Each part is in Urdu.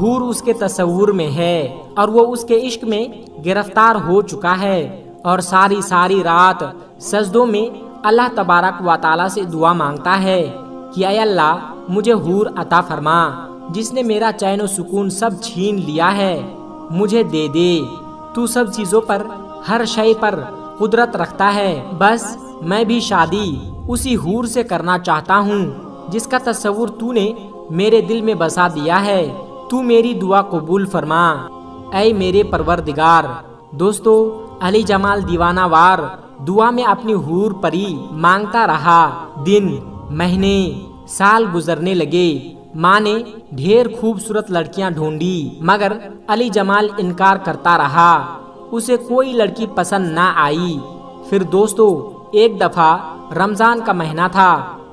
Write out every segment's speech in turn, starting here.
حور اس کے تصور میں ہے اور وہ اس کے عشق میں گرفتار ہو چکا ہے اور ساری رات سجدوں میں اللہ تبارک و تعالی سے دعا مانگتا ہے کہ اے اللہ مجھے حور عطا فرما، جس نے میرا چین و سکون سب چھین لیا ہے، مجھے دے دے، تو سب چیزوں پر ہر شے پر قدرت رکھتا ہے، بس میں بھی شادی اسی حور سے کرنا چاہتا ہوں جس کا تصور تو نے میرے دل میں بسا دیا ہے، تو میری دعا قبول فرما اے میرے پروردگار۔ دوستو، علی جمال دیوانہ وار دعا میں اپنی حور پری مانگتا رہا۔ دن، مہینے، سال گزرنے لگے۔ ماں نے ڈھیر خوبصورت لڑکیاں ڈھونڈی مگر علی جمال انکار کرتا رہا، اسے کوئی لڑکی پسند نہ آئی۔ پھر دوستو، ایک دفعہ رمضان کا مہینہ تھا،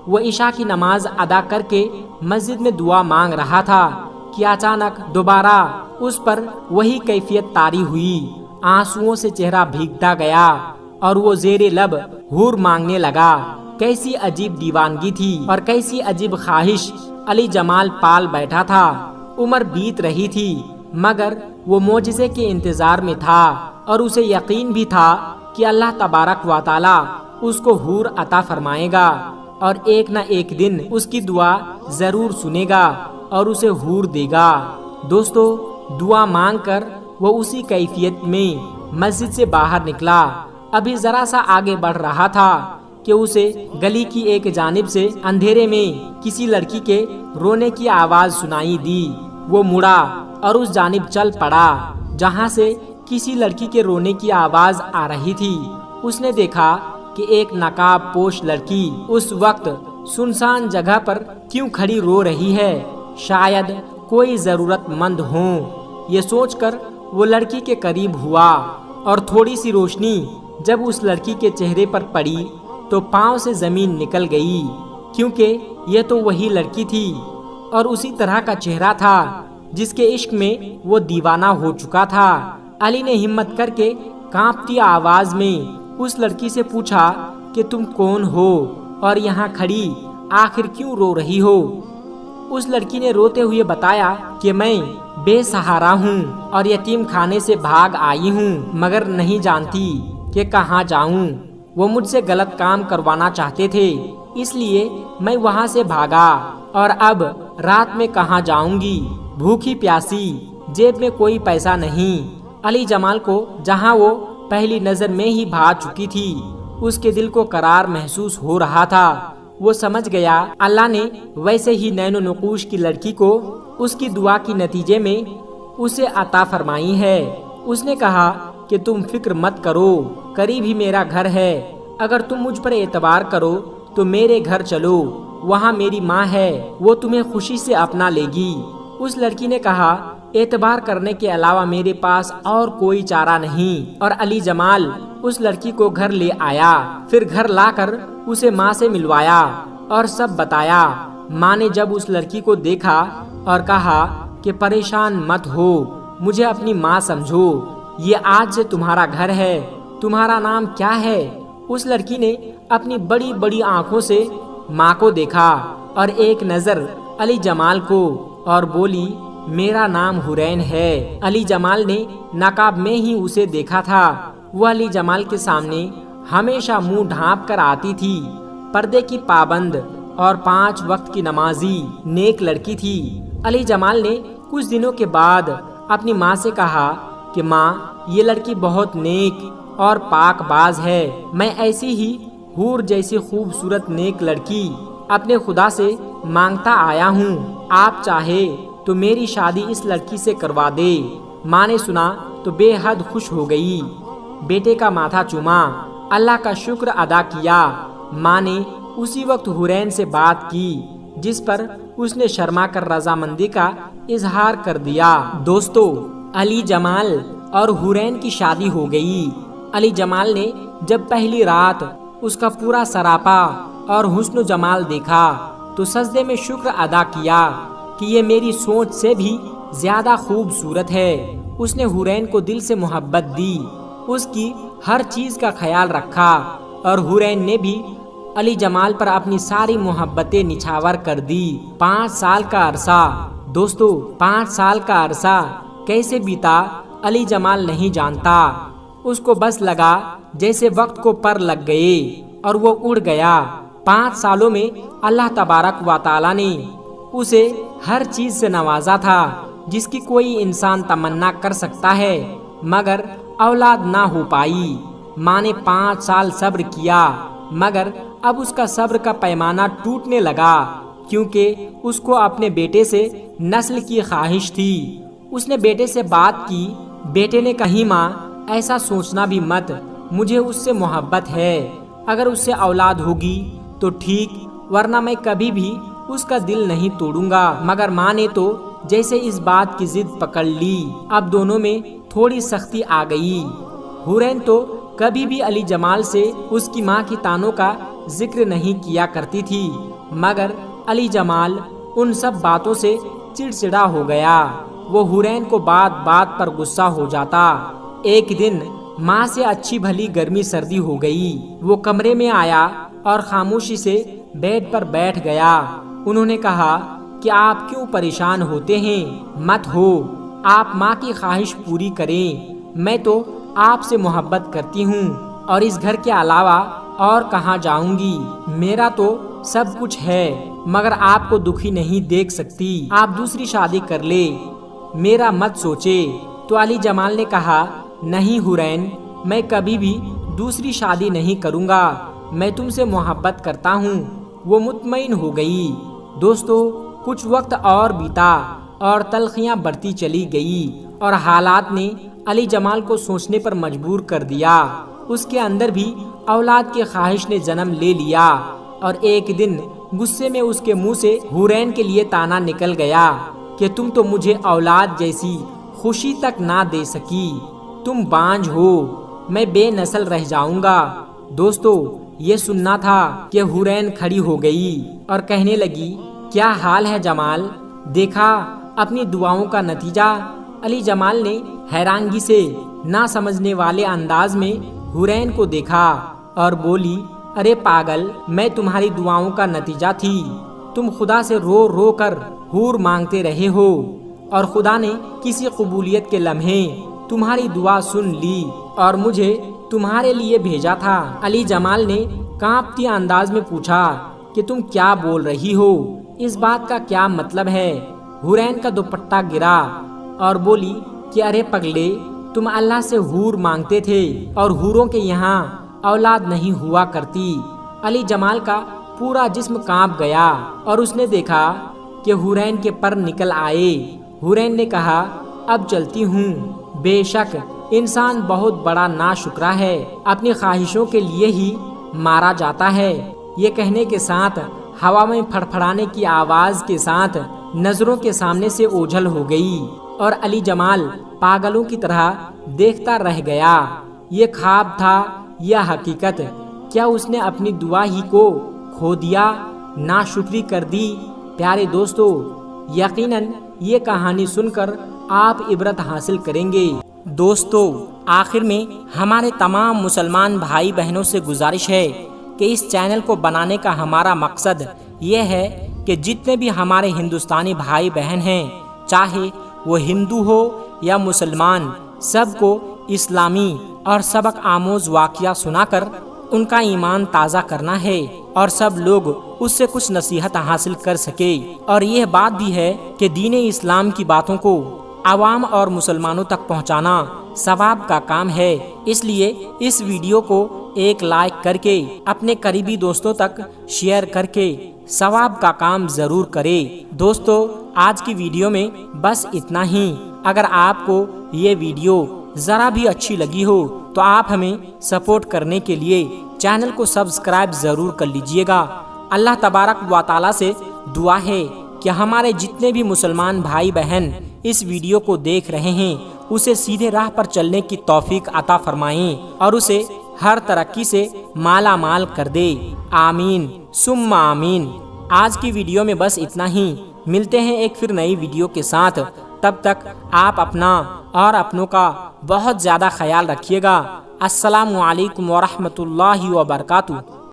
وہ عشاء کی نماز ادا کر کے مسجد میں دعا مانگ رہا تھا کہ اچانک دوبارہ اس پر وہی کیفیت طاری ہوئی، آنسوؤں سے چہرہ بھیگتا گیا اور وہ زیر لب حور مانگنے لگا۔ کیسی عجیب دیوانگی تھی اور کیسی عجیب خواہش علی جمال پال بیٹھا تھا۔ عمر بیت رہی تھی مگر وہ معجزے کے انتظار میں تھا اور اسے یقین بھی تھا کہ اللہ تبارک و تعالی اس کو حور عطا فرمائے گا اور ایک نہ ایک دن اس کی دعا ضرور سنے گا اور اسے حور دے گا۔ دوستو، دعا مانگ کر وہ اسی کیفیت میں مسجد سے باہر نکلا۔ ابھی ذرا سا آگے بڑھ رہا تھا کہ اسے گلی کی ایک جانب سے اندھیرے میں کسی لڑکی کے رونے کی آواز سنائی دی۔ وہ مڑا اور اس جانب چل پڑا جہاں سے کسی لڑکی کے رونے کی آواز آ رہی تھی۔ اس نے دیکھا کہ ایک نقاب پوش لڑکی اس وقت سنسان جگہ پر کیوں کھڑی رو رہی ہے، شاید کوئی ضرورت مند ہو۔ یہ سوچ کر وہ لڑکی کے قریب ہوا اور تھوڑی سی روشنی جب اس لڑکی کے چہرے پر پڑی تو پاؤں سے زمین نکل گئی، کیونکہ یہ تو وہی لڑکی تھی اور اسی طرح کا چہرہ تھا جس کے عشق میں وہ دیوانہ ہو چکا تھا۔ علی نے ہمت کر کے کانپتی آواز میں اس لڑکی سے پوچھا کہ تم کون ہو اور یہاں کھڑی آخر کیوں رو رہی ہو؟ اس لڑکی نے روتے ہوئے بتایا کہ میں بے سہارا ہوں اور یتیم خانے سے بھاگ آئی ہوں مگر نہیں جانتی کہ کہاں جاؤں۔ وہ مجھ سے غلط کام کروانا چاہتے تھے، اس لیے میں وہاں سے بھاگا اور اب رات میں کہاں جاؤں گی، بھوکی پیاسی، جیب میں کوئی پیسہ نہیں۔ علی جمال کو جہاں وہ پہلی نظر میں ہی بھا چکی تھی اس کے دل کو قرار محسوس ہو رہا تھا۔ وہ سمجھ گیا اللہ نے ویسے ہی نین و نقوش کی لڑکی کو اس کی دعا کی نتیجے میں اسے عطا فرمائی ہے۔ اس نے کہا کہ تم فکر مت کرو، قریب ہی میرا گھر ہے، اگر تم مجھ پر اعتبار کرو تو میرے گھر چلو، وہاں میری ماں ہے، وہ تمہیں خوشی سے اپنا لے گی۔ اس لڑکی نے کہا اعتبار کرنے کے علاوہ میرے پاس اور کوئی چارہ نہیں، اور علی جمال اس لڑکی کو گھر لے آیا، پھر گھر لا کر اسے ماں سے ملوایا اور سب بتایا۔ ماں نے جب اس لڑکی کو دیکھا اور کہا کہ پریشان مت ہو، مجھے اپنی ماں سمجھو، یہ آج سے تمہارا گھر ہے، تمہارا نام کیا ہے؟ اس لڑکی نے اپنی بڑی بڑی آنکھوں سے ماں کو دیکھا اور ایک نظر علی جمال کو اور بولی میرا نام حورین ہے۔ علی جمال نے نقاب میں ہی اسے دیکھا تھا، وہ علی جمال کے سامنے ہمیشہ منہ ڈھانپ کر آتی تھی، پردے کی پابند اور 5 وقت کی نمازی نیک لڑکی تھی۔ علی جمال نے کچھ دنوں کے بعد اپنی ماں سے کہا کہ ماں، یہ لڑکی بہت نیک اور پاک باز ہے، میں ایسی ہی حور جیسی خوبصورت نیک لڑکی اپنے خدا سے مانگتا آیا ہوں، آپ چاہے تو میری شادی اس لڑکی سے کروا دے۔ ماں نے سنا تو بے حد خوش ہو گئی، بیٹے کا ماتھا چوما، اللہ کا شکر ادا کیا۔ ماں نے اسی وقت حورین سے بات کی جس پر اس نے شرما کر رضامندی کا اظہار کر دیا۔ دوستو، علی جمال اور حورین کی شادی ہو گئی۔ علی جمال نے جب پہلی رات اس کا پورا سراپا اور حسن و جمال دیکھا تو سجدے میں شکر ادا کیا کہ یہ میری سوچ سے بھی زیادہ خوبصورت ہے۔ اس نے حورین کو دل سے محبت دی، اس کی ہر چیز کا خیال رکھا اور حورین نے بھی علی جمال پر اپنی ساری محبتیں نچھاور کر دی۔ 5 سال کا عرصہ دوستو 5 سال کا عرصہ کیسے بیتا علی جمال نہیں جانتا۔ اس کو بس لگا جیسے وقت کو پر لگ گئے اور وہ اڑ گیا۔ 5 سالوں میں اللہ تبارک و تعالی نے اسے ہر چیز سے نوازا تھا جس کی کوئی انسان تمنا کر سکتا ہے، مگر اولاد نہ ہو پائی۔ ماں نے 5 سال صبر کیا، مگر اب اس کا صبر کا پیمانہ ٹوٹنے لگا، کیونکہ اس کو اپنے بیٹے سے نسل کی خواہش تھی۔ اس نے بیٹے سے بات کی۔ بیٹے نے کہی ماں ایسا سوچنا بھی مت، مجھے اس سے محبت ہے، اگر اس سے اولاد ہوگی تو ٹھیک، ورنہ میں کبھی بھی اس کا دل نہیں توڑوں گا۔ مگر ماں نے تو جیسے اس بات کی ضد پکڑ لی۔ اب دونوں میں تھوڑی سختی آ گئی۔ حورین تو کبھی بھی علی جمال سے اس کی ماں کی طعنوں کا ذکر نہیں کیا کرتی تھی، مگر علی جمال ان سب باتوں سے چڑچڑا ہو گیا۔ وہ حورین کو بات بات پر غصہ ہو جاتا۔ ایک دن ماں سے اچھی بھلی گرمی سردی ہو گئی۔ وہ کمرے میں آیا اور خاموشی سے بیڈ پر بیٹھ گیا۔ انہوں نے کہا کہ آپ کیوں پریشان ہوتے ہیں؟ مت ہو، آپ ماں کی خواہش پوری کریں۔ میں تو آپ سے محبت کرتی ہوں اور اس گھر کے علاوہ اور کہاں جاؤں گی؟ میرا تو سب کچھ ہے، مگر آپ کو دکھی نہیں دیکھ سکتی۔ آپ دوسری شادی کر لے، میرا مت سوچے۔ تو علی جمال نے کہا نہیں حورین، میں کبھی بھی دوسری شادی نہیں کروں گا، میں تم سے محبت کرتا ہوں۔ وہ مطمئن ہو گئی۔ دوستو کچھ وقت اور بیتا اور تلخیاں بڑھتی چلی گئی اور حالات نے علی جمال کو سوچنے پر مجبور کر دیا۔ اس کے اندر بھی اولاد کی خواہش نے جنم لے لیا اور ایک دن غصے میں اس کے منہ سے حورین کے لیے طعنہ نکل گیا کہ تم تو مجھے اولاد جیسی خوشی تک نہ دے سکی، تم بانجھ ہو، میں بے نسل رہ جاؤں گا۔ دوستو یہ سننا تھا کہ حورین کھڑی ہو گئی اور کہنے لگی کیا حال ہے جمال، دیکھا اپنی دعاؤں کا نتیجہ؟ علی جمال نے حیرانگی سے نہ سمجھنے والے انداز میں حورین کو دیکھا اور بولی ارے پاگل، میں تمہاری دعاؤں کا نتیجہ تھی۔ تم خدا سے رو رو کر حور مانگتے رہے ہو اور خدا نے کسی قبولیت کے لمحے تمہاری دعا سن لی اور مجھے تمہارے لیے بھیجا تھا۔ علی جمال نے کانپتی انداز میں پوچھا کہ تم کیا بول رہی ہو، اس بات کا کیا مطلب ہے؟ حورین کا دوپٹہ گرا اور بولی کہ ارے پگلے، تم اللہ سے حور مانگتے تھے اور حوروں کے یہاں اولاد نہیں ہوا کرتی۔ علی جمال کا پورا جسم کانپ گیا اور اس نے دیکھا کہ حورین کے پر نکل آئے۔ حورین نے کہا اب چلتی ہوں۔ بے شک انسان بہت بڑا ناشکرا ہے، اپنی خواہشوں کے لیے ہی مارا جاتا ہے۔ یہ کہنے کے ساتھ ہوا میں پھڑپھڑانے کی آواز کے ساتھ نظروں کے سامنے سے اوجھل ہو گئی اور علی جمال پاگلوں کی طرح دیکھتا رہ گیا۔ یہ خواب تھا یا حقیقت؟ کیا اس نے اپنی دعا ہی کو کھو دیا، ناشکری کر دی؟ پیارے دوستو، یقیناً یہ کہانی سن کر آپ عبرت حاصل کریں گے۔ دوستو آخر میں ہمارے تمام مسلمان بھائی بہنوں سے گزارش ہے کہ اس چینل کو بنانے کا ہمارا مقصد یہ ہے کہ جتنے بھی ہمارے ہندوستانی بھائی بہن ہیں، چاہے وہ ہندو ہو یا مسلمان، سب کو اسلامی اور سبق آموز واقعہ سنا کر ان کا ایمان تازہ کرنا ہے اور سب لوگ اس سے کچھ نصیحت حاصل کر سکے۔ اور یہ بات بھی ہے کہ دین اسلام کی باتوں کو عوام اور مسلمانوں تک پہنچانا ثواب کا کام ہے، اس لیے اس ویڈیو کو ایک لائک کر کے اپنے قریبی دوستوں تک شیئر کر کے ثواب کا کام ضرور کرے۔ دوستو آج کی ویڈیو میں بس اتنا ہی۔ اگر آپ کو یہ ویڈیو ذرا بھی اچھی لگی ہو تو آپ ہمیں سپورٹ کرنے کے لیے چینل کو سبسکرائب ضرور کر لیجئے گا۔ اللہ تبارک و تعالی سے دعا ہے کہ ہمارے جتنے بھی مسلمان بھائی بہن اس ویڈیو کو دیکھ رہے ہیں اسے سیدھے راہ پر چلنے کی توفیق عطا فرمائیں اور اسے ہر ترقی سے مالا مال کر دے۔ آمین ثم آمین۔ آج کی ویڈیو میں بس اتنا ہی۔ ملتے ہیں ایک پھر نئی ویڈیو کے ساتھ، تب تک آپ اپنا اور اپنوں کا بہت زیادہ خیال رکھیے گا۔ السلام علیکم ورحمۃ اللہ وبرکاتہ۔